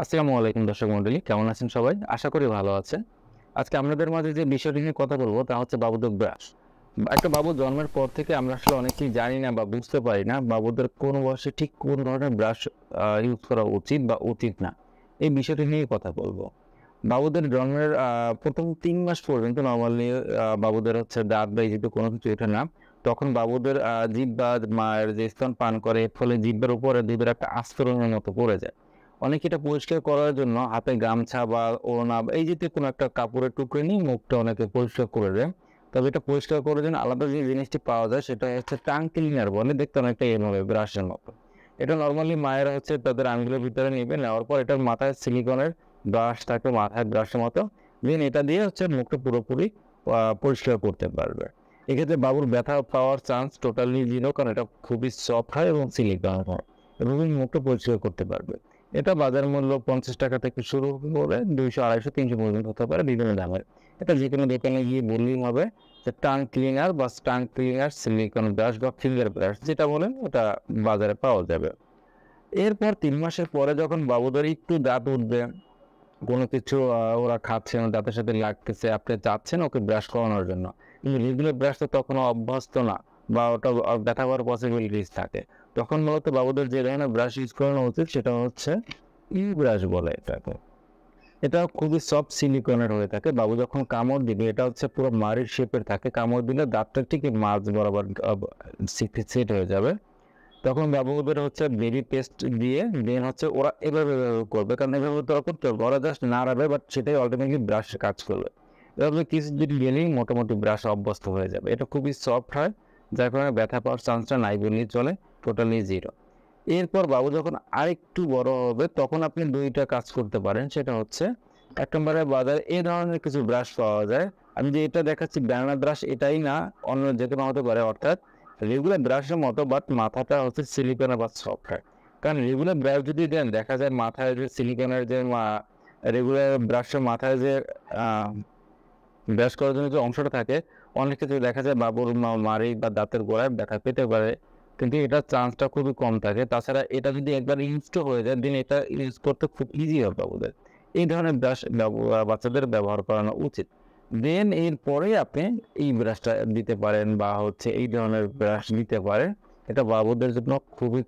আসসালামু আলাইকুম দর্শক মণ্ডলী, কেমন আছেন সবাই? আশা করি ভালো আছেন। আজকে আপনাদের মাঝে যে বিষয়টি নিয়ে কথা বলব তা হচ্ছে বাবুদের ব্রাশ। একটা বাবু জন্মের পর থেকে আমরা আসলে অনেকেই জানি না বা বুঝতে পারি না বাবুদের কোন বয়সে ঠিক কোন ধরনের ব্রাশ ইউজ করা উচিত বা উচিত না। এই বিষয়টি নিয়ে কথা বলব। বাবুদের জন্মের ১ম ৩ মাস পর্যন্ত নরমালি বাবুদের হচ্ছে দাঁত বা এই জাতীয় কোনো কিছু ওঠে না। তখন বাবুদের জিহ্বা বা মায়ের যে স্তন পান করে এর ফলে জিহ্বার উপরে জিভের একটা আস্তরণের মতো পড়ে যায়। অনেকে এটা পরিষ্কার করার জন্য হাতে গামছা বা ওড়না বা এই জাতীয় কোনো একটা কাপড়ের টুকরো নিয়ে মুখটা অনেকে পরিষ্কার করে দেয়। তবে এটা পরিষ্কার করার জন্য আলাদা যে জিনিসটি পাওয়া যায় সেটা হচ্ছে টাং ক্লিনার বলে, দেখতে অনেকটা এভাবে ব্রাশের মতো। এটা নরমালি মায়েরা হচ্ছে তাদের আঙুলের ভিতরে নিবে, নেওয়ার পর এটার মাথায় সিলিকনের ব্রাশ থাকে মাথায় ব্রাশের মতো। দেন এটা দিয়ে হচ্ছে মুখটা পুরোপুরি পরিষ্কার করতে পারবে। এক্ষেত্রে বাবুর ব্যথা পাওয়ার চান্স টোটালি 0, কারণ এটা খুবই সফট হয় এবং সিলিকন হয়। এভাবে মুখটা পরিষ্কার করতে পারবে। এটা বাজার মূল্য ৳৫০ থেকে শুরু করে ২০০, ২৫০, ৩০০ পর্যন্ত হতে পারে, বিভিন্ন দামের। এটা যেকোনো দোকানে গিয়ে বললেই হবে যে টাং ক্লিনার বা টাং ক্লিনার সিলিকন ব্রাশ বা ফিঙ্গার ব্রাশ যেটা বলেন ওটা বাজারে পাওয়া যাবে। এরপর ৩ মাসের পরে যখন বাবুদের একটু দাঁত উঠবে, কোনো কিছু ওরা খাচ্ছে না, দাঁতের সাথে লাগতেছে, আপনি চাচ্ছেন ওকে ব্রাশ করানোর জন্য। কিন্তু রেগুলার ব্রাশ তো তখনও অভ্যস্ত না বা ওটা ব্যথা হওয়ার পসিবিলিটিস থাকে। তখন মূলত বাবুদের যে ধরনের ব্রাশ ইউজ করানো উচিত সেটা হচ্ছে ব্রাশ বলে এটাকে। এটা খুবই সফট সিলিকনের হয়ে থাকে। বাবু যখন কামড় দিবে এটা হচ্ছে পুরো মাড়ির শেপের থাকে। কামড় দিলে দাঁতটা ঠিক মাঝ বরাবর সেট হয়ে যাবে। তখন বাবুদের হচ্ছে বেবি পেস্ট দিয়ে দেন হচ্ছে ওরা এভাবে করবে। কারণ এভাবে তো ওরা করতে পারবে। ওরা জাস্ট নাড়াবে, বাট সেটাই অটোমেটিক ব্রাশে কাজ করবে। এভাবে কিছুদিন গেলেই মোটামুটি ব্রাশ অভ্যস্ত হয়ে যাবে। এটা খুবই সফট হয়, যার কারণে ব্যথা পাওয়ার চান্সটা নাই বললেই চলে, টোটালি 0। এরপর বাবু যখন আরেকটু বড় হবে তখন আপনি ২ টা কাজ করতে পারেন। সেটা হচ্ছে ১ নম্বরে বাজারে এ ধরনের কিছু ব্রাশ পাওয়া যায়। আমি যে এটা দেখাচ্ছি ব্যানানা ব্রাশ এটাই না, অন্য যেকোনো হতে পারে। অর্থাৎ রেগুলার ব্রাশের মতো, বাট মাথাটা হচ্ছে সিলিকনের বা সফট হয়। কারণ রেগুলার ব্রাশ যদি দেন দেখা যায় মাথায় যে সিলিকনের যে রেগুলার ব্রাশের মাথায় যে আ ব্রাশ করার জন্য যে অংশটা থাকে, অনেক ক্ষেত্রে দেখা যায় বাবুর মাড়ি বা দাঁতের গোড়ায় ব্যথা পেতে পারে। কিন্তু এটার চান্সটা খুবই কম থাকে। তাছাড়া এটা যদি একবার ইনস্টল হয়ে যায় দেন এটা ইউজ করতে খুব ইজি হবে বাবুদের। এই ধরনের ব্রাশ বাচ্চাদের ব্যবহার করানো উচিত। দেন এরপরেই আপনি এই ব্রাশটা দিতে পারেন বা হচ্ছে এই ধরনের ব্রাশ দিতে পারেন। এটা বাবুদের জন্য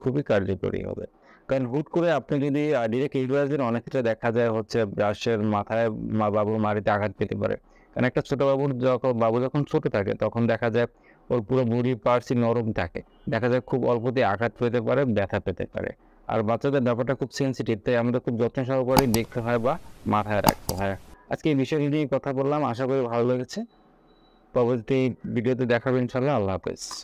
খুবই কার্যকরী হবে। কারণ হুট করে আপনি যদি ডিরেক্ট এই ব্রাশ দেন, অনেক ক্ষেত্রে দেখা যায় হচ্ছে ব্রাশের মাথায় বাবুর মাড়িতে আঘাত পেতে পারে। কারণ একটা ছোট বাবু যখন ছোট থাকে তখন দেখা যায় ওর পুরো বডি পার্টসই নরম থাকে। দেখা যায় খুব অল্পতেই আঘাত পেতে পারে, ব্যথা পেতে পারে। আর বাচ্চাদের ব্যাপারটা খুব সেনসিটিভ, তাই আমাদের খুব যত্ন সহকারেই দেখতে হয় বা মাথায় রাখতে হয়। আজকে এই বিষয়টি নিয়ে কথা বললাম, আশা করি ভালো লেগেছে। পরবর্তী ভিডিওতে দেখা হবে ইনশাআল্লাহ। আল্লাহ হাফেজ।